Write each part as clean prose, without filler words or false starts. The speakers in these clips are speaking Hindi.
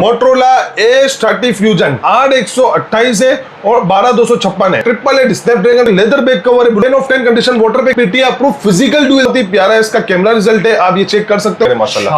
मोटरोला A30 फ्यूजन 8/128 है और 12/256 है। 888 स्नैपड्रैगन लेदर बैक कवर है, 10 of 10 कंडीशन, वाटर पे पीटी अप्रूव, फिजिकल डुअल, बहुत ही प्यारा है इसका कैमरा रिजल्ट है, आप ये चेक कर सकते हैं माशाल्लाह।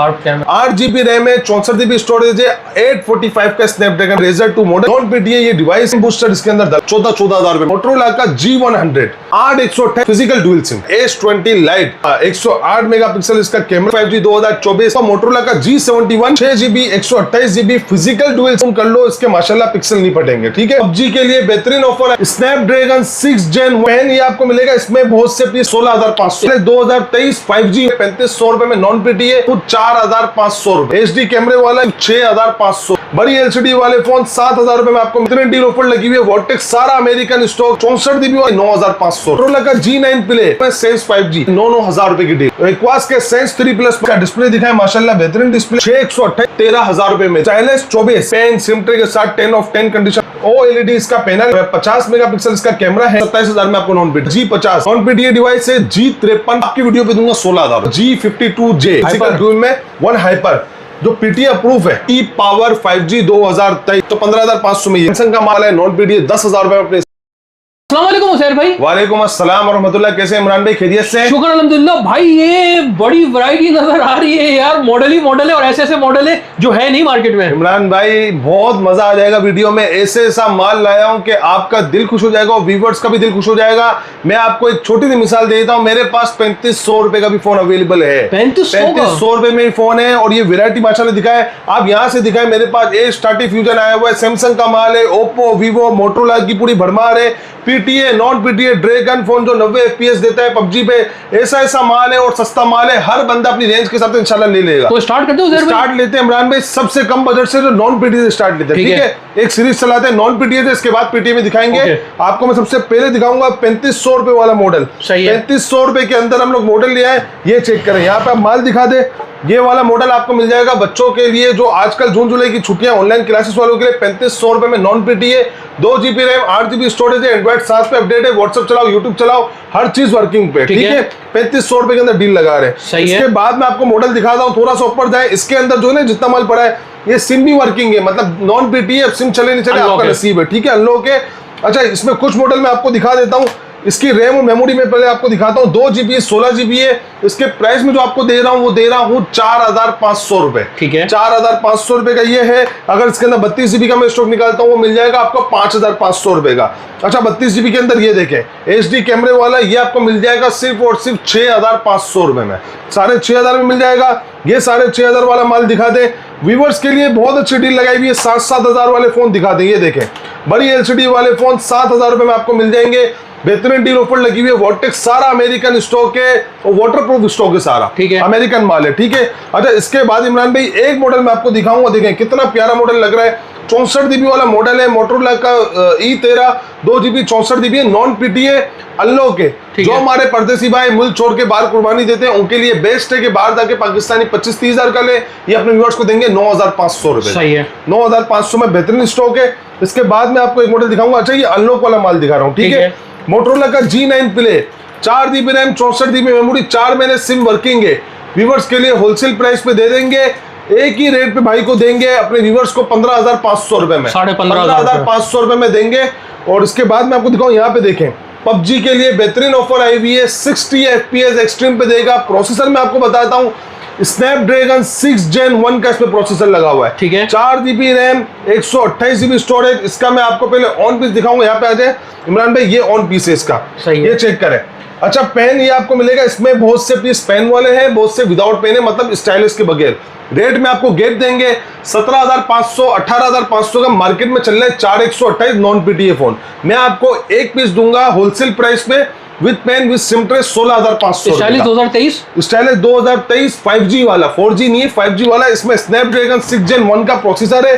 8GB रैम है, 64GB स्टोरेज है, 845 का Snapdragon Razr 2 model, non PTA ये डिवाइस बूस्टर इसके अंदर 14,000 रुपए। मोटरोला का G100 8/128 physical dual SIM, S20 lite 108 megapixel इसका कैमरा, 5G 2024 का। मोटरोला का G71 6GB 128GB physical dual SIM कर लो, इसके माशाल्लाह पिक्सल नहीं फटेंगे, ठीक है। PUBG के लिए बेहतरीन ऑफर है, स्नैपड्रैगन 6 Gen 1 ये आपको मिलेगा, इसमें बहुत से पीस 16,500, 2023 5G 3500 रुपए में, नॉन पीटीए तो 4,500 रुपए, HD कैमरे वाला 6,500, बड़ी LCD वाले फोन 7,000 रुपए में आपको इतने डील ऑफर लगी हुई है। वॉटेक्स सारा अमेरिकन स्टॉक 64GB वाला 9,500। मोटरोला का G9 प्ले सेंस 5G 9,000 रुपए की डील। एक्वास के सेंस 3 प्लस का डिस्प्ले दिखाए माशाल्लाह बेहतरीन डिस्प्ले, 6/128 13,000 रुपए में। स्टाइलिश 24 पेन सिम ट्रे के साथ 10 of 10 कंडीशन, OLED इसका पैनल, 50 मेगापिक्सल इसका कैमरा है, 27,000 में आपको non PTA. G50 non PTA device है, G53 आपकी वीडियो पे दूंगा 16,000। G52J फिजिकल डुअल में 1 हाइपर जो पीटीए अप्रूव है, ई पावर 5G 2023 तो 15,500 में। सैमसंग का माल है, नॉन पीटीए 10,000 रुपए में। अस्सलाम वालेकुम हुसैन भाई। वालेकुम अस्सलाम रहमतुल्लाह, कैसे हैं इमरान भाई, खैरियत से? शुक्र अल्हम्दुलिल्लाह भाई, ये बड़ी वैरायटी नजर आ रही है यार, मॉडल ही मॉडल है और ऐसे ऐसे मॉडल है जो है नहीं मार्केट में। इमरान भाई बहुत मजा आ जाएगा वीडियो में, ऐसे ऐसा माल लाया हूं कि आपका दिल खुश हो जाएगा और व्यूअर्स का भी दिल खुश हो जाएगा। मैं आपको एक छोटी सी मिसाल देता हूं, मेरे पास 3500 रुपए का भी फोन अवेलेबल है, 3500 रुपए में फोन है और ये वैरायटी माशाल्लाह दिखाए, आप यहाँ से दिखाए। मेरे पास A30 फ्यूजन आया हुआ है, सैमसंग का माल है, ओप्पो, वीवो, मोटरोला की पूरी भरमार है, PTA non PTA dragon phone जो 90 FPS देता है PUBG पे, ऐसा ऐसा माल है और सस्ता माल है, हर बंदा अपनी रेंज के हिसाब से इंशाल्लाह ले लेगा। तो स्टार्ट करते हैं, स्टार्ट लेते हैं इमरान भाई सबसे कम बजट से, जो नॉन पीटीए से स्टार्ट लेते हैं, ठीक है। एक सीरीज चलाते हैं नॉन पीटीए से, इसके बाद पीटीए में दिखाएंगे। आपको मैं सबसे पहले दिखाऊंगा 3500 रुपए वाला मॉडल। 3500 रुपए के अंदर हम लोग मॉडल ले आए, ये चेक करें, यहाँ पे आप माल दिखा दे। ये वाला मॉडल आपको मिल जाएगा बच्चों के लिए, जो आजकल जून जुलाई की छुट्टियां ऑनलाइन क्लासेस वालों के लिए, 3500 रुपए में non PTA, 2GB RAM, 8GB storage है, एंड्रॉइड 7 पे अपडेट है, व्हाट्सएप चलाओ, यूट्यूब चलाओ, हर चीज वर्किंग पे, ठीक है। 3500 रुपए के अंदर डील लगा रहे हैं। इसके बाद मैं आपको मॉडल दिखाता हूँ, थोड़ा सा ऊपर जाए, इसके अंदर जो है जितना माल पड़ा है, ये सिम भी वर्किंग है, मतलब नॉन पीटीए, सिम चले नहीं चले आपका नसीब है, ठीक है, अनलॉक है। अच्छा, इसमें कुछ मॉडल मैं आपको दिखा देता हूँ, इसकी रैम और मेमोरी में पहले आपको दिखाता हूँ। 2GB 16GB है, इसके प्राइस में जो आपको दे रहा हूँ वो दे रहा हूँ 4,500 रुपए, ठीक है। 4,500 रुपए का ये है। अगर इसके अंदर 32GB का मैं स्टॉक निकालता हूँ, वो मिल जाएगा आपको 5,500 रुपए का। अच्छा, 32GB के अंदर ये देखें, HD कैमरे वाला, ये आपको मिल जाएगा सिर्फ और सिर्फ 6,500 रुपए में, 6,500 में मिल जाएगा। ये 6,500 वाला माल दिखा दे, व्यूअर्स के लिए बहुत अच्छी डील लगाई हुई है। 7,000 वाले फोन दिखा दें, ये देखें, बड़ी LCD वाले फोन 7,000 रुपए में आपको मिल जाएंगे, बेहतरीन डील ऑफर लगी हुई है। वॉटेक्स सारा अमेरिकन स्टॉक है और वाटरप्रूफ स्टॉक है सारा, ठीक है, अमेरिकन माल है, ठीक है। अच्छा, इसके बाद इमरान भाई एक मॉडल मैं आपको दिखाऊंगा, देखें कितना प्यारा मॉडल लग रहा है। 64GB वाला मॉडल है, मोटरोला का E13 2GB 64GB non PTA unlock है। जो हमारे परदेसी भाई मुल्क छोड़ के बाहर कुर्बानी देते हैं उनके लिए बेस्ट है कि बाहर जाके पाकिस्तानी 25-30 हजार का ले, ये अपने व्यूअर्स को देंगे 9,500 रुपए, सही है, 9,500 में बेहतरीन स्टॉक है। इसके बाद मैं आपको एक मॉडल दिखाऊंगा। अच्छा, ये अनलॉक वाला माल दिखा रहा हूँ, ठीक है। मोटरोला का G9 play, 4GB RAM, 64GB memory, 4 महीने सिम वर्किंग है। व्यूअर्स के लिए होलसेल प्राइस पे दे देंगे, एक ही रेट पे भाई को देंगे, अपने व्यूअर्स को 15,500 रुपए में, 15,500 रुपए में देंगे। और इसके बाद मैं आपको दिखाऊं, यहाँ पे देखें, PUBG के लिए बेहतरीन ऑफर आई हुई है, 60 FPS एक्सट्रीम पे देगा। प्रोसेसर मैं आपको बताता हूँ, स्नैपड्रैगन 6 Gen 1 का इसमें प्रोसेसर लगा हुआ है, ठीक है। 4GB RAM, 128GB storage. इसका मैं आपको पहले ऑन पीस दिखाऊंगा, यहाँ पे आ जाए इमरान भाई, ये ऑन पीस है इसका, ये चेक करें। अच्छा, पेन ये आपको मिलेगा, इसमें बहुत से पीस पेन वाले हैं, बहुत से विदाउट पेन है, मतलब स्टाइलिश के बगैर। रेट में आपको गेट देंगे 17,500 18,500 का मार्केट में चल रहा है 4/128 नॉन पीटीए फोन। मैं आपको एक पीस दूंगा होलसेल प्राइस में with pen with SIM tray 16,500। Stylish 2023 5G वाला, 4G नहीं है 5G वाला। इसमें स्नैपड्रैगन 6 Gen 1 का प्रोसेसर है,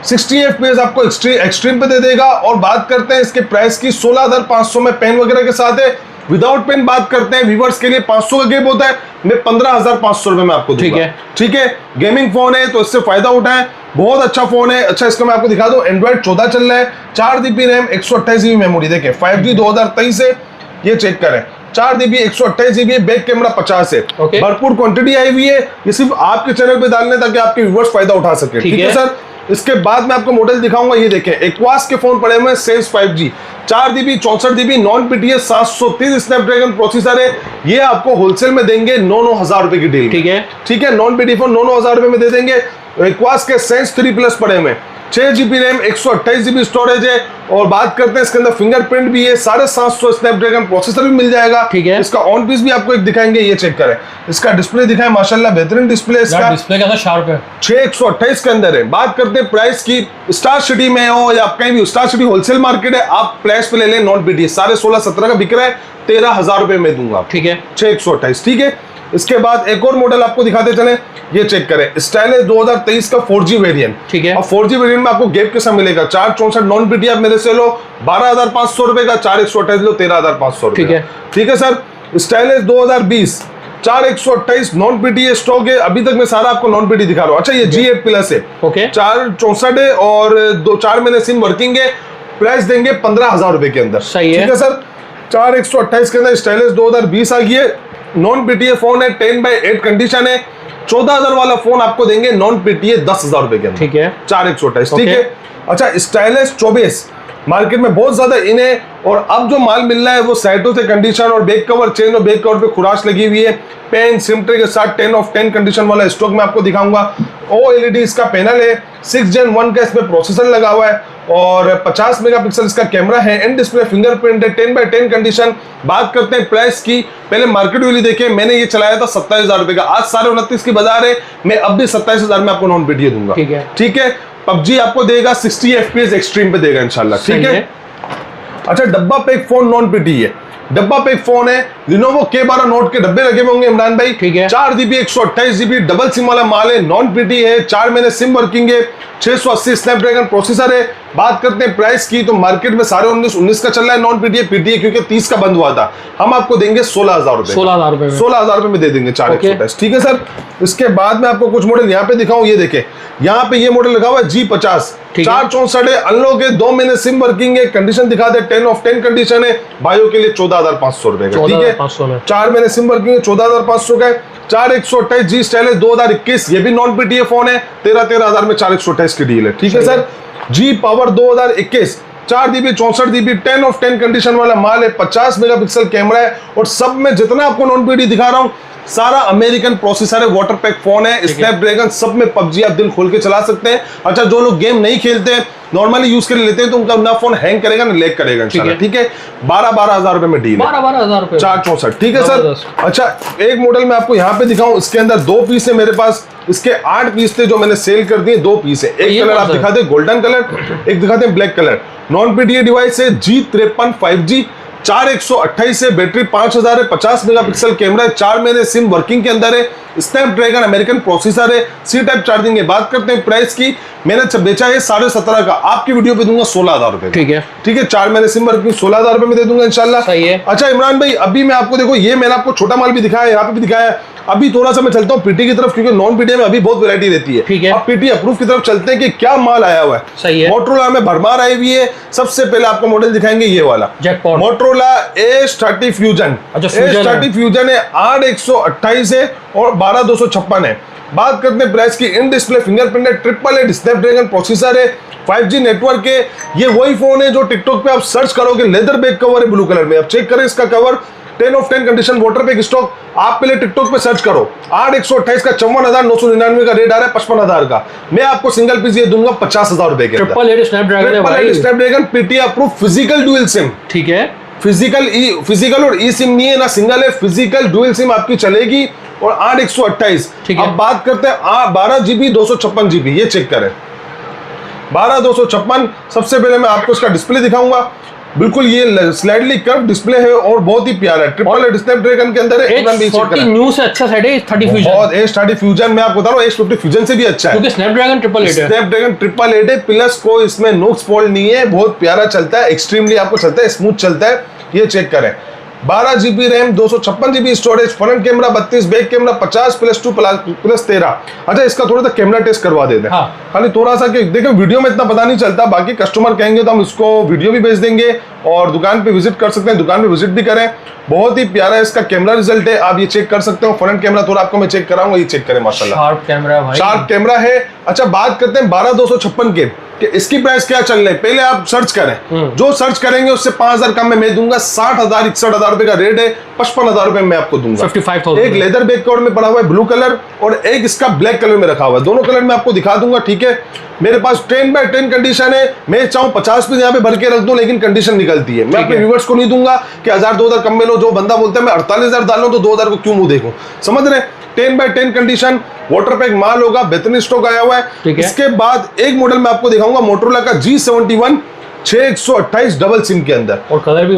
60 FPS आपको एक्सट्रीम पे दे देगा। और बात करते हैं इसके प्राइस की, 16,500 में पेन वगैरह के साथ है। विदाउट पेन बात करते हैं, व्यूअर्स के लिए 500 का गैप होता है, मैं 15,500 रुपए में आपको दूंगा, ठीक है। गेमिंग फोन है तो इससे फायदा उठाएं, बहुत अच्छा फोन है। अच्छा, इसका मैं आपको दिखा दूं, एंड्रॉइड 14 चल रहा है, 4GB रैम, 128GB मेमोरी, देखें 5G 2023 है, ये चेक करें। 4GB 128GB बैक कैमरा 50 है, भरपूर क्वांटिटी आई हुई है। ये सिर्फ आपके चैनल पे डालने ताकि आपके व्यूअर्स फायदा उठा सके, ठीक है सर। इसके बाद मैं आपको मॉडल दिखाऊंगा, ये देखें एक्वास के फोन पड़े हुए हैं sales 5G 4GB 64GB non PTS 730 Snapdragon processor है। ये आपको होलसेल में देंगे 9,000 रुपए की डील। ठीक है, नॉन PTS फोन 9,000 रुपए में दे देंगे। एक्वास के सेंस 3 प्लस पड़े हुए 6GB रैम 128GB स्टोरेज है। और बात करते हैं इसके अंदर फिंगरप्रिंट भी है, 750 स्नैपड्रैगन प्रोसेसर भी मिल जाएगा। ठीक है, इसका ऑन पीस भी आपको एक दिखाएंगे, ये चेक करें। इसका डिस्प्ले दिखाएं, माशाल्लाह बेहतरीन डिस्प्ले इसका, डिस्प्ले का शार्प है, 6128 के अंदर है। बात करते हैं प्राइस की, स्टार सिटी में हो या कहीं भी, स्टार सिटी होलसेल मार्केट है, आप प्राइस पे ले लें नॉन PTS 16.5-17 का बिक रहा है, 13,000 रुपए में दूंगा। ठीक है, 6128। ठीक है, इसके बाद एक और मॉडल आपको दिखाते चले, ये चेक करें स्टाइलिश 2023 का 4G वेरिएंट। ठीक है, और 4G वेरिएंट में आपको गैप के साथ मिलेगा 464 नॉन PTS आप मेरे से लो 12,500 रुपए का, 4128 लो 13,500 रुपए। ठीक है sir, stylish 2020 4128 non PTS stock है, अभी तक मैं सारा आपको नॉन PTS दिखा रहा हूँ। अच्छा, ये G8 प्लस है, 464 है और 4 महीने सिम वर्किंग है, प्राइस देंगे 15,000 रुपए के अंदर। सही है। ठीक है सर, 4128 के अंदर स्टाइलिश 2020 आ गई है, नॉन PTS फोन है, 10/8 कंडीशन है, 14,000 वाला फोन आपको देंगे नॉन PTS 10,000 रुपए के अंदर। ठीक है, 4128। ठीक है, अच्छा स्टाइलिश 24 मार्केट में बहुत ज्यादा इन है, और अब जो माल मिल रहा है वो साइटों से कंडीशन और बैक कवर चेंज, और बैक कवर पे खुराश लगी हुई है, पेन सिम ट्रे के साथ 10 of 10 कंडीशन वाला स्टॉक में आपको दिखाऊंगा। OLED इसका पैनल है, 6 Gen 1 का इसमें प्रोसेसर लगा हुआ है, और 50 मेगापिक्सल इसका कैमरा है, एंड डिस्प्ले फिंगरप्रिंट है, 10/10 कंडीशन। बात करते हैं प्राइस की, पहले मार्केट वैल्यू देखें, मैंने ये चलाया था 27,000 रुपए का, आज 29.5 की बाजार है, मैं अब भी 27,000 में आपको नॉन PTS दूंगा। ठीक है, PUBG आपको देगा 60 FPS एक्सट्रीम पे देगा इंशाल्लाह। ठीक है, अच्छा डब्बा पैक फोन नॉन PTS है, डब्बा पैक फोन है, Lenovo K12 नोट के डब्बे लगे होंगे इमरान भाई। ठीक है, 4GB 128GB डबल सिम वाला माल है, नॉन PTS है, 4 महीने सिम वर्किंग है, 680 स्नैपड्रैगन प्रोसेसर है। बात करते हैं प्राइस की, तो मार्केट में सारे 19 का चल रहा है नॉन PTS क्योंकि 30 का बंद हुआ था, हम आपको देंगे 16,000 रुपए, 16,000 रुपए में दे देंगे 4128। ठीक है सर, इसके बाद में आपको कुछ मॉडल यहाँ पे दिखाऊं, ये देखें यहाँ पे ये मॉडल लगा हुआ है G50 464 है, अनलॉक है, 2 महीने सिम वर्किंग है, कंडीशन दिखा दे 10 of 10 कंडीशन है, बायो के लिए 14,500 रुपए का। ठीक है, 4 महीने सिम वर्किंग है, 14,500 का है। 4128 G स्टाइलिश 2021, ये भी नॉन PTS फोन है, 13,000 में 4128 की डील है। ठीक है sir, G power 2021 4GB 64GB 10 of 10 condition वाला माल है, 50 मेगापिक्सल कैमरा है, और सब में जितना आपको नॉन PTS दिखा रहा हूँ सारा अमेरिकन प्रोसेसर है, वाटर पैक फोन है, स्नैपड्रैगन, सब में PUBG आप दिल खोल के चला सकते हैं। अच्छा, जो लोग गेम नहीं खेलते हैं, नॉर्मली यूज कर लेते हैं, तो उनका ना फोन हैंग करेगा ना लैग करेगा इंशाल्लाह। ठीक है, 12,000 रुपए में डील है, 12,000 रुपए 464। ठीक है सर, अच्छा एक मॉडल मैं आपको यहाँ पे दिखाऊं, इसके अंदर 2 पीस है मेरे पास, इसके 8 पीस थे जो मैंने सेल कर दिए, 2 पीस है। एक कलर आप दिखाते हैं गोल्डन कलर, एक दिखाते हैं black colour. Non PTS device है, G53 5G 4128 है, बैटरी 5000 है, 50 मेगापिक्सल कैमरा है, 4 महीने सिम वर्किंग के अंदर है, स्नैपड्रैगन अमेरिकन प्रोसेसर है, C टाइप चार्जिंग है। बात करते हैं प्राइस की, मैंने बेचा है 17.5 का, आपकी वीडियो पे दूंगा 16,000 रुपए। ठीक है, ठीक है, 4 महीने सिम वर्किंग 16,000 रुपए में दे दूंगा इंशाल्लाह। सही है। अच्छा इमरान भाई, अभी मैं आपको देखो, ये मैंने आपको छोटा माल भी दिखाया, यहाँ पे भी दिखाया, अभी थोड़ा सा मैं चलता हूँ PTS की तरफ, क्योंकि नॉन PTS में अभी बहुत वैरायटी रहती है। ठीक है, अब PTS अप्रूव की तरफ चलते हैं कि क्या माल आया हुआ है। सही है, मोटरोला में भरमार आई हुई है। सबसे पहले आपको मॉडल दिखाएंगे ये वाला Motorola A30 fusion. A30 fusion है, 8/128 है और 12/256 है। बात करते हैं प्राइस की, इन डिस्प्ले फिंगरप्रिंट है, 888 स्नैपड्रैगन प्रोसेसर है, 5G नेटवर्क है। ये वही फोन है जो टिकटॉक पे आप सर्च करोगे, लेदर बैक कवर है ब्लू कलर में, आप चेक करें इसका cover, 10 of 10 condition, water pack stock. आप पहले टिकटॉक पे सर्च करो, 8/128 का 54,999 का रेट आ रहा है, 55,000 का। मैं आपको सिंगल पीस ये दूंगा 50,000 रुपए के। Snapdragon PTS approve physical dual SIM. ठीक है, फिजिकल और ई सिम नहीं है ना, सिंगल है, फिजिकल डुअल सिम आपकी चलेगी, और 8/128। अब बात करते हैं 12GB 256GB, ये चेक करें 12/256। सबसे पहले मैं आपको इसका डिस्प्ले दिखाऊंगा, बिल्कुल ये स्लाइडली कर्व डिस्प्ले है और बहुत ही प्यारा है, ट्रिपल स्नैपड्रैगन के अंदर है। A40 न्यू से अच्छा सेट है, A30 फ्यूजन, बहुत A30 फ्यूजन मैं आपको बता रहा हूं, A50 फ्यूजन से भी अच्छा है, क्योंकि स्नैपड्रैगन 888 है, प्लस को इसमें नुक्स फॉल्ट नहीं है, बहुत प्यारा चलता है, एक्सट्रीमली आपको चलता है, स्मूथ चलता है। ये चेक करें, 12 GB RAM, 256 GB storage, front camera 32, back camera 50 +2 + 13। अच्छा, इसका थोड़ा सा कैमरा टेस्ट करवा देते हैं। खाली थोड़ा सा कि देखो वीडियो में इतना पता नहीं चलता, बाकी कस्टमर कहेंगे तो हम इसको वीडियो भी भेज देंगे और दुकान पे विजिट कर सकते हैं, दुकान पे विजिट भी करें। बहुत ही प्यारा इसका कैमरा रिजल्ट है, आप ये चेक कर सकते हो। फ्रंट कैमरा थोड़ा आपको मैं चेक कराऊंगा, ये चेक करें माशाल्लाह, शार्प कैमरा भाई, शार्प कैमरा है। अच्छा, बात करते हैं 12256 के कि इसकी प्राइस क्या चल रही है। पहले आप सर्च करें, जो सर्च करेंगे उससे 5000 कम में मैं दूंगा। 60,000 61,000 रुपए का रेट है, 55,000 रुपए में आपको दूंगा। 55,000। एक लेदर बैक कवर में पड़ा हुआ है ब्लू कलर और एक इसका ब्लैक कलर में रखा हुआ है, दोनों कलर में आपको दिखा दूंगा। ठीक है, मेरे पास 10/10 कंडीशन है, मैं चाहूँ 50 पीस यहाँ पे भर के रख दूं, लेकिन कंडीशन निकलती है। मैं अपने व्यूअर्स को नहीं दूंगा कि 1000-2000 कम में लो। जो बंदा बोलता है मैं 48,000 डालूं तो 2000 को क्यों मुंह देखूं, समझ रहे। 10/10 कंडीशन, वाटर पैक माल होगा, बेहतरीन स्टॉक आया हुआ है। इसके बाद एक मॉडल मैं आपको दिखाऊंगा मोटोरोला का G71 6128 डबल सिम के अंदर, और कलर भी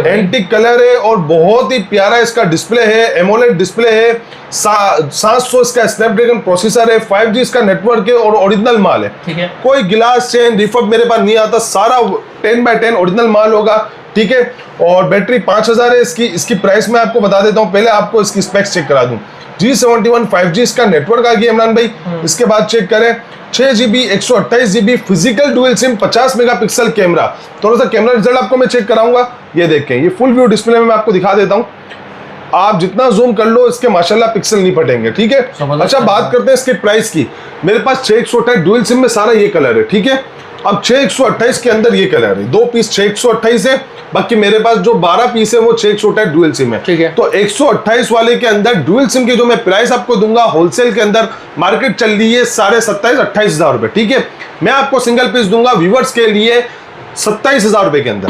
एंटीक कलर है और बहुत ही प्यारा इसका डिस्प्ले है, एमोलेड डिस्प्ले है। 700 इसका स्नैपड्रैगन प्रोसेसर है, 5G इसका नेटवर्क है और ओरिजिनल माल है। ठीक है, कोई गिलास चेन रिफर्ब मेरे पास नहीं आता, सारा 10/10 ओरिजिनल माल होगा। ठीक है, और बैटरी 5000 है इसकी प्राइस मैं आपको बता देता हूँ। पहले आपको इसकी स्पेक्स चेक करा दूं। G71 5G इसका नेटवर्क आ गया इमरान भाई। इसके बाद चेक करें 6GB 128GB physical dual SIM, 50 megapixel camera. थोड़ा सा कैमरा रिजल्ट आपको मैं चेक कराऊंगा, ये देखें, ये फुल व्यू डिस्प्ले में मैं आपको दिखा देता हूँ। आप जितना जूम कर लो इसके माशाल्लाह पिक्सल नहीं फटेंगे। ठीक है, अच्छा बात करते हैं इसके प्राइस की। मेरे पास 6128 डुअल सिम में सारा ये कलर है। ठीक है, अब 6128 के अंदर ये कलर है, 2 पीस 6128 है, बाकी मेरे पास जो 12 पीस है वो 6128 डुअल सिम है। ठीक है, तो 128 वाले के अंदर डुअल सिम के जो मैं प्राइस आपको दूंगा होलसेल के अंदर, मार्केट चल रही है 27,500-28,000 रुपए। ठीक है, मैं आपको सिंगल पीस दूंगा व्यूवर्स के लिए 27,000 रुपए के अंदर।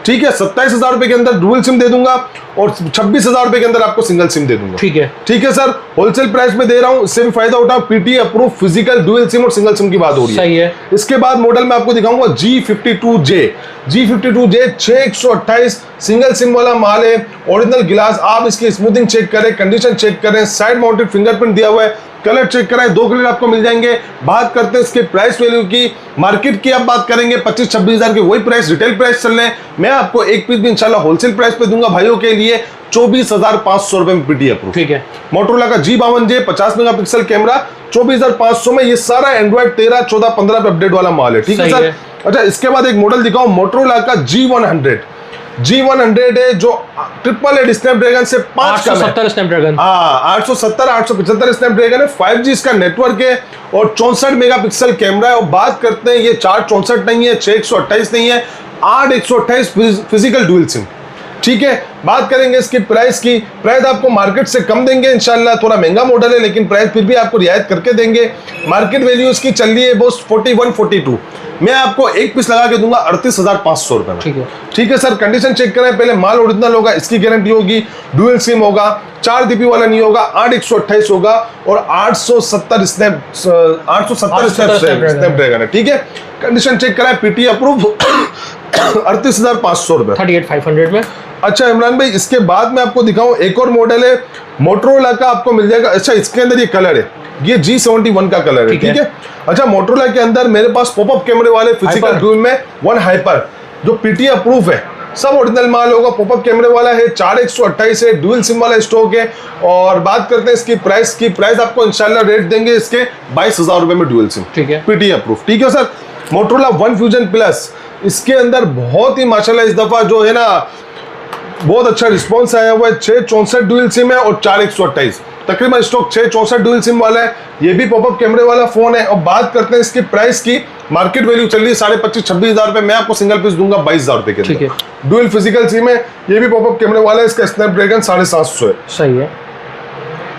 ठीक है, 27,000 रुपए के अंदर डुअल सिम दे दूंगा और 26,000 रुपए के अंदर आपको सिंगल सिम दे दूंगा। ठीक है, ठीक है सर, होलसेल प्राइस में दे रहा हूं, इससे भी फायदा उठाओ। PT approve physical dual SIM और सिंगल सिम की बात हो रही है। सही है। इसके बाद मॉडल में आपको दिखाऊंगा G52J 6128 सिंगल सिम वाला माल है, ओरिजिनल गिलास। आप इसकी स्मूथिंग चेक करें, कंडीशन चेक करें, साइड माउंटेड फिंगरप्रिंट दिया हुआ है, कलर चेक कराएं, 2 कलर आपको मिल जाएंगे। बात करते हैं इसके प्राइस वैल्यू की, मार्केट की आप बात करेंगे 25-26 हजार की, वही प्राइस रिटेल प्राइस चल रहे हैं। मैं आपको एक पीस भी इंशाल्लाह होलसेल प्राइस पे दूंगा भाइयों के लिए 24,500 रुपए में पीटी अप्रूव। ठीक है, मोटोरोला का G52J 50 मेगापिक्सल कैमरा 24,500 में। ये सारा एंड्रॉइड 13, 14, 15 पे अपडेट वाला माल है। ठीक है सर। अच्छा, इसके बाद एक मॉडल दिखाओ मोटोरोला का G100 है, जो ट्रिपल एड स्नैपड्रैगन से 5 कम है। 870 स्नैपड्रैगन, 870 875 स्नैपड्रैगन है, 5G इसका नेटवर्क है और 64 मेगापिक्सल कैमरा है। और बात करते हैं ये 464 नहीं है, 6128 नहीं है, 8128 फिजिकल डुअल सिम। ठीक है, बात करेंगे इसकी प्राइस की। प्राइस आपको मार्केट से कम देंगे इंशाल्लाह, थोड़ा महंगा मॉडल है लेकिन प्राइस फिर भी आपको रियायत करके देंगे। मार्केट वैल्यू इसकी चल रही है बॉस 41-42, मैं आपको एक पीस लगा के दूंगा 38,500 रुपए में। ठीक है, ठीक है सर, कंडीशन चेक करें पहले, माल ओरिजिनल होगा, इसकी गारंटी होगी, डुअल सिम होगा, 4 DP वाला नहीं होगा, 8128 होगा और 870 स्नैपड्रैगन है। ठीक है, कंडीशन चेक कराएं, पीटी अप्रूव 38,500 रुपए, 38,500 में। अच्छा इमरान भाई, इसके बाद में आपको दिखाऊं एक और मॉडल है मोटोरोला का, आपको मिल जाएगा। अच्छा, इसके अंदर ये कलर है, ये G71 का कलर है। ठीक है, अच्छा मोटोरोला के अंदर मेरे पास पॉपअप कैमरे वाले फिजिकल डुअल में 1 हाइपर जो पीटी अप्रूव है, सब ओरिजिनल माल होगा। पॉपअप कैमरे वाला है, 4128 है, डुअल सिम वाला स्टॉक है। और बात करते हैं इसकी प्राइस की, प्राइस आपको इंशाल्लाह रेट देंगे इसके 22,000 रुपए में डुअल सिम। ठीक है, पीटी अप्रूव। ठीक है sir, Motorola one fusion plus, इसके अंदर बहुत ही माशाल्लाह इस दफा जो है ना बहुत अच्छा रिस्पॉन्स आया हुआ है। 664 डुअल सिम है और 4128, तकरीबन स्टॉक 664 डुअल सिम वाला है। ये भी पॉपअप कैमरे वाला फोन है। और बात करते हैं इसकी प्राइस की, मार्केट वैल्यू चल रही है 25,000-26 हजार रुपए, मैं आपको सिंगल पीस दूंगा 22,000 रुपए के अंदर। डुअल फिजिकल सिम है, ये भी पॉपअप कैमरे वाला है, इसका स्नैपड्रैगन 750 है। सही है।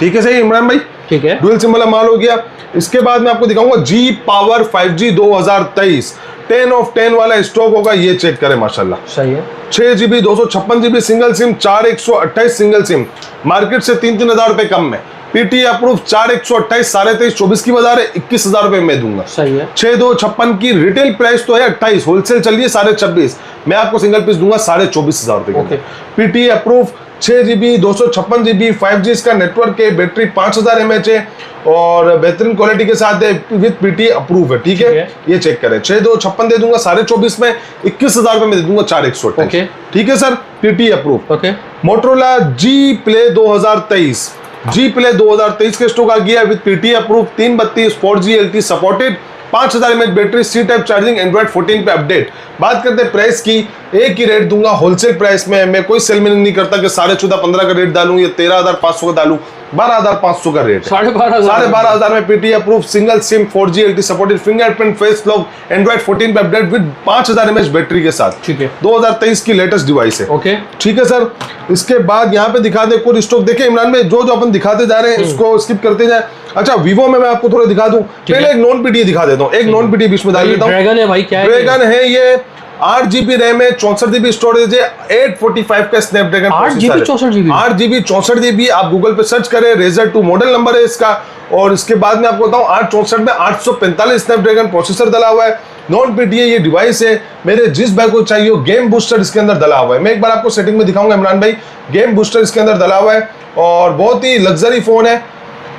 ठीक है, सही इमरान भाई। ठीक है, डुअल सिम वाला माल हो गया। इसके बाद मैं आपको दिखाऊंगा G Power 5G 2023 10 of 10 वाला स्टॉक होगा, ये चेक करें माशाल्लाह। सही है। 6GB 256GB single SIM, 4128 single SIM, market से 3-3 हजार रुपए कम में। पीटी अप्रूव 4128 23.5 24 की बाजार है, 21,000 रुपए में दूंगा। सही है। 6256 की रिटेल प्राइस तो है 28, होलसेल चल रही है 26.5, मैं आपको सिंगल पीस दूंगा 24,500 रुपए। PT approve 6GB 256GB 5G इसका नेटवर्क है, बैटरी 5000 mAh है और बेहतरीन क्वालिटी के साथ है, विद पीटी अप्रूव है। ठीक है, ये चेक करें। 6256 दे दूंगा 24.5 में, 21,000 रुपए में दे दूंगा 4128। ठीक है sir, PT approve. Okay, Motorola G play 2023, G play 2023 के स्टॉक आ गया with PT approve, 332 4G LTE supported, 5000 mAh battery, C type charging, Android 14 पे अपडेट। बात करते हैं प्राइस की, एक ही रेट दूंगा होलसेल प्राइस में, मैं कोई सेल में नहीं करता कि 14.5-15 का रेट डालूं या 13,500 का डालूं, 12,500 का रेट, 12,500 में PT approve, single SIM, 4G LTE supported, fingerprint, face lock, Android 14 पे अपडेट विद 5000 mAh बैटरी के साथ। ठीक है, 2023 की लेटेस्ट डिवाइस है। ओके, ठीक है सर। इसके बाद यहाँ पे दिखा दे कुछ स्टॉक। देखिए इमरान भाई, जो अपन दिखाते जा रहे हैं इसको स्किप करते जाए। अच्छा, वीवो में मैं आपको थोड़ा दिखा दूं, पहले एक नॉन पीटी दिखा देता हूँ, एक नॉन पीटी बीच में डाल देता हूँ। ड्रैगन है भाई, क्या है? ड्रैगन है ये, 8GB रैम है, 64GB स्टोरेज है, 845 का Snapdragon 8GB 64GB, 8GB 64GB। आप गूगल पे सर्च करें, रेजर 2 मॉडल नंबर है इसका। और इसके बाद में आपको बताऊं 864 में 845 स्नैपड्रैगन प्रोसेसर डला हुआ है, नॉन पीटी ये डिवाइस है। मेरे जिस भाई को चाहिए गेम बूस्टर इसके अंदर डला हुआ है, मैं एक बार आपको सेटिंग में दिखाऊंगा इमरान भाई, गेम बूस्टर इसके अंदर डला हुआ है और बहुत ही लग्जरी फोन है।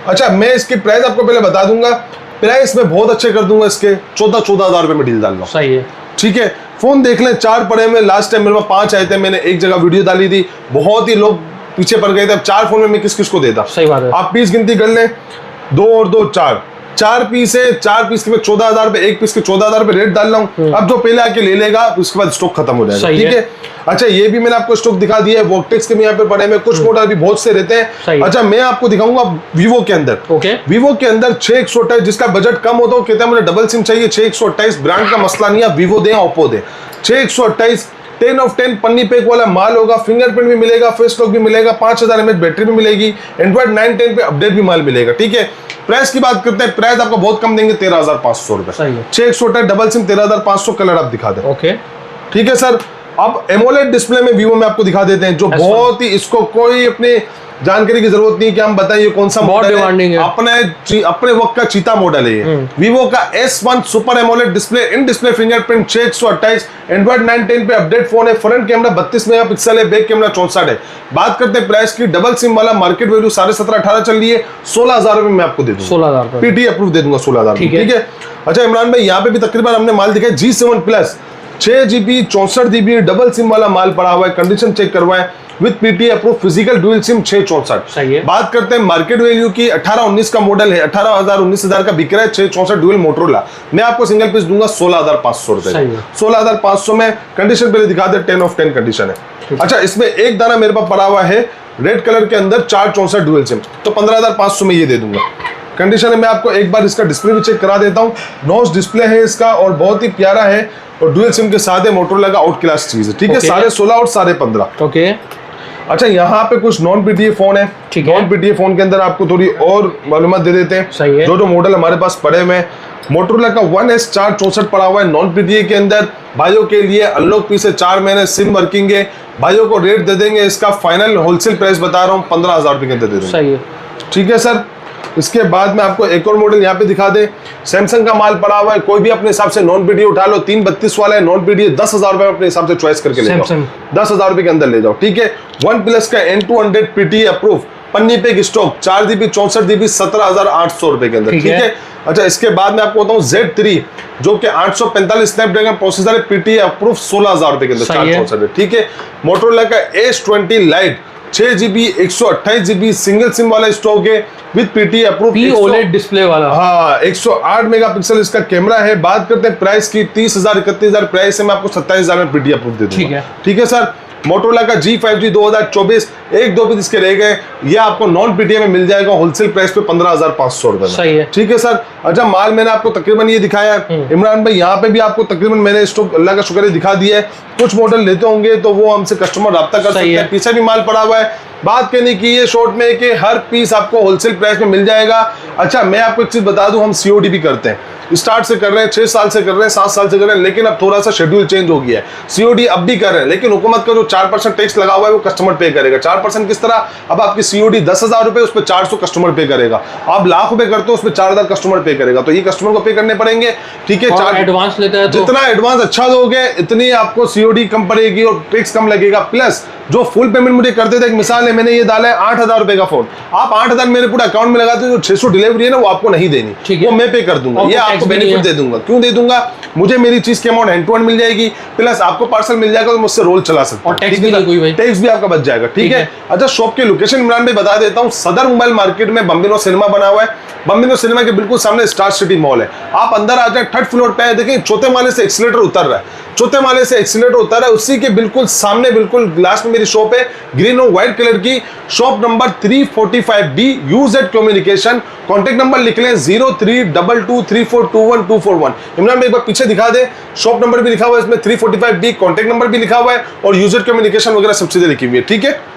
अच्छा, मैं इसकी प्राइस आपको पहले बता दूंगा, प्राइस में बहुत अच्छे कर दूंगा इसके, 14,000 रुपए में डील डाल रहा हूं। सही है, ठीक है। फोन देख लें, 4 पड़े में, लास्ट टाइम मेरे पास 5 आए थे, मैंने एक जगह वीडियो डाली थी, बहुत ही लोग पीछे पड़ गए थे। अब 4 फोन में मैं किस किस को देता? सही बात है। आप पीस गिनती कर लें, 2 और 2 4 पीस है, 4 पीस के मैं 14,000 रुपए, एक पीस के 14,000 रुपए रेट डाल रहा हूँ। अब जो पहले आके ले लेगा उसके बाद स्टॉक खत्म हो जाएगा। ठीक है। अच्छा, ये भी मैंने आपको स्टॉक दिखा दिया है, वोक्टेक्स के भी यहाँ पे पड़े में, कुछ मॉडल भी बहुत से रहते हैं। अच्छा, मैं आपको दिखाऊंगा वीवो के अंदर। वीवो के अंदर 6128, जिसका बजट कम होता है कहते हैं मुझे डबल सिम चाहिए, 6128 ब्रांड का मसला नहीं है, Vivo they Oppo they, 6128 10 of 10 पन्नी पैक वाला माल होगा, फिंगरप्रिंट भी मिलेगा, फेस लॉक भी मिलेगा, 5000 mAh बैटरी भी मिलेगी, एंड्रॉइड 9-10 पे अपडेट भी माल मिलेगा। ठीक है। प्राइस की बात करते हैं, प्राइस आपको बहुत कम देंगे, 13,500 रुपए। 6128 डबल सिम 13,500, कलर आप दिखा दें। ओके, ठीक है सर। अब एमोलेड डिस्प्ले में वीवो में आपको दिखा देते हैं, जो बहुत ही, इसको कोई अपने जानकारी की जरूरत नहीं कि हम बताएं ये कौन सा मॉडल है, अपने वक्त का चीता मॉडल है ये। वीवो का S1 super AMOLED display, in display fingerprint, 6128, Android 9-10 पे अपडेट फोन है, फ्रंट कैमरा 32 मेगापिक्सल है, बैक कैमरा 64 है। बात करते हैं प्राइस की, डबल सिम वाला मार्केट वैल्यू 17.5-18 चल रही है, 16,000 रुपए में आपको दे दूंगा, 16,000 पीटी अप्रूव दे दूंगा, 16,000। ठीक है। अच्छा इमरान भाई, यहाँ पे भी तकरीबन हमने माल दिखाया, G7 plus 6GB 64GB double SIM वाला माल पड़ा हुआ है, कंडीशन चेक करवाएं with PT approve, physical dual SIM 664। सही है। बात करते हैं मार्केट वैल्यू की, 18-19 का मॉडल है, 18,000-19,000 का बिक रहा है, 664 डुअल मोटरोला। मैं आपको सिंगल पीस दूंगा 16,500 रुपए, 16,500 में। कंडीशन पहले दिखा दे, 10 of 10 कंडीशन है। अच्छा, इसमें एक दाना मेरे पास पड़ा हुआ है रेड कलर के अंदर, 464 डुअल सिम, तो 15,500 में ये दे दूंगा। कंडीशन है। मैं आपको एक बार इसका डिस्प्ले भी चेक करा देता हूँ, नॉच डिस्प्ले है इसका और बहुत ही प्यारा है, और डुअल सिम के साथ मोटरोला का आउट क्लास चीज है। ठीक है। 16.5 और 15.5। ओके। अच्छा, यहाँ पे कुछ नॉन पीटीए फोन है। नॉन पीटीए फोन के अंदर आपको थोड़ी और मालूमात दे देते हैं। सही है। जो मॉडल हमारे पास पड़े हुए हैं, मोटरोला का 1S 464 पड़ा हुआ है नॉन पीटीए के अंदर। भाइयों के लिए अनलॉक पीस है, 4 महीने सिम वर्किंग है। भाइयों को रेट दे देंगे, इसका फाइनल होलसेल प्राइस बता रहा हूँ 15,000 रुपए के अंदर दे देंगे। सही है। ठीक है सर। इसके बाद में आपको एक और मॉडल यहाँ पे दिखा दे, सैमसंग का माल पड़ा हुआ है, कोई भी अपने हिसाब से नॉन पीटीए उठा लो, 332 वाला है नॉन पीटीए, 10,000 रुपए अपने हिसाब से चॉइस करके ले जाओ, 10,000 रुपए के अंदर ले जाओ। ठीक है। वन प्लस का N200 पीटीए अप्रूव, पन्नी पे स्टॉक, 4GB 64GB 17,800 रुपए के अंदर। ठीक है। अच्छा, इसके बाद में आपको बताऊं Z3 जो कि 845 स्नैपड्रैगन प्रोसेसर है, पीटीए अप्रूव 16,000 रुपए के अंदर, 464। ठीक है। मोटरोला का S20 light 6GB 128GB single SIM वाला स्टॉक है with PT approve, OLED display वाला। हाँ, 108 मेगापिक्सल इसका कैमरा है। बात करते हैं प्राइस की, 30,000-31,000 प्राइस है, मैं आपको 27,000 में पीटी अप्रूव दे दूंगा। ठीक है सर। मोटरोला का G5G 2024, 1-2 पीस इसके रह गए, ये आपको नॉन पीटीए में मिल जाएगा होलसेल प्राइस पे 15,500 रुपए। सही है। ठीक है सर। अच्छा, माल मैंने आपको तकरीबन ये दिखाया है इमरान भाई, यहाँ पे भी आपको तकरीबन मैंने स्टॉक अल्लाह का शुक्र है दिखा दिया है। कुछ मॉडल लेते होंगे तो वो हमसे कस्टमर राब्ता कर सकते हैं, पीछे भी माल पड़ा हुआ है। बात करने की ये शॉर्ट में कि हर पीस आपको होलसेल प्राइस में मिल जाएगा। अच्छा, मैं आपको एक चीज बता दूं, हम COD भी करते हैं, स्टार्ट से कर रहे हैं, 6 साल से कर रहे हैं, 7 साल से कर रहे हैं, लेकिन अब थोड़ा सा शेड्यूल चेंज हो गया है। COD अब भी कर रहे हैं, लेकिन हुकूमत का जो 4% टैक्स लगा हुआ है वो कस्टमर पे करेगा। 4% किस तरह? अब आपकी COD 10,000 रुपए, उस पर 400 कस्टमर पे करेगा। आप लाख रुपए करते हो, उस पर 4,000 कस्टमर पे करेगा, तो ये कस्टमर को पे करने पड़ेंगे। ठीक है। एडवांस लेता है तो जितना एडवांस अच्छा दोगे इतनी आपको COD कम पड़ेगी और टैक्स कम लगेगा, प्लस जो फुल पेमेंट मुझे करते थे, एक मिसाल है, मैंने ये डाला है 8,000 रुपए का फोन, आप 8,000 मेरे पूरे अकाउंट में लगाते हो, जो 600 डिलीवरी है ना वो आपको नहीं देनी, वो मैं पे कर दूंगा, ये आपको बेनिफिट दे दूंगा। क्यों दे दूंगा? मुझे मेरी चीज की अमाउंट हैंड टू हैंड मिल जाएगी, प्लस आपको पार्सल मिल जाएगा, तो मुझसे रोल चला सकते हैं, टैक्स भी आपका बच जाएगा। ठीक है। अच्छा, शॉप की लोकेशन इमरान भाई बता देता हूँ, सदर मोबाइल मार्केट में बम्बिनो सिनेमा बना हुआ है, बम्बिनो सिनेमा के बिल्कुल सामने स्टार सिटी मॉल है। आप अंदर आ जाए, थर्ड फ्लोर पे है, देखिए चौथे माले से एक्सीलेटर उतर रहा है, चौथे माले से एक्सीलेटर उतर रहा है, उसी के बिल्कुल सामने बिल्कुल लास्ट में मेरी शॉप है, ग्रीन और व्हाइट कलर की, shop number 345B, UZ communication. Contact number लिख लें 0322342141। इमरान भाई एक बार पीछे दिखा दे, शॉप नंबर भी लिखा हुआ है इसमें 345B, कॉन्टेक्ट नंबर भी लिखा हुआ है और यूजेड कम्युनिकेशन वगैरह सब चीजें लिखी हुई है। ठीक है।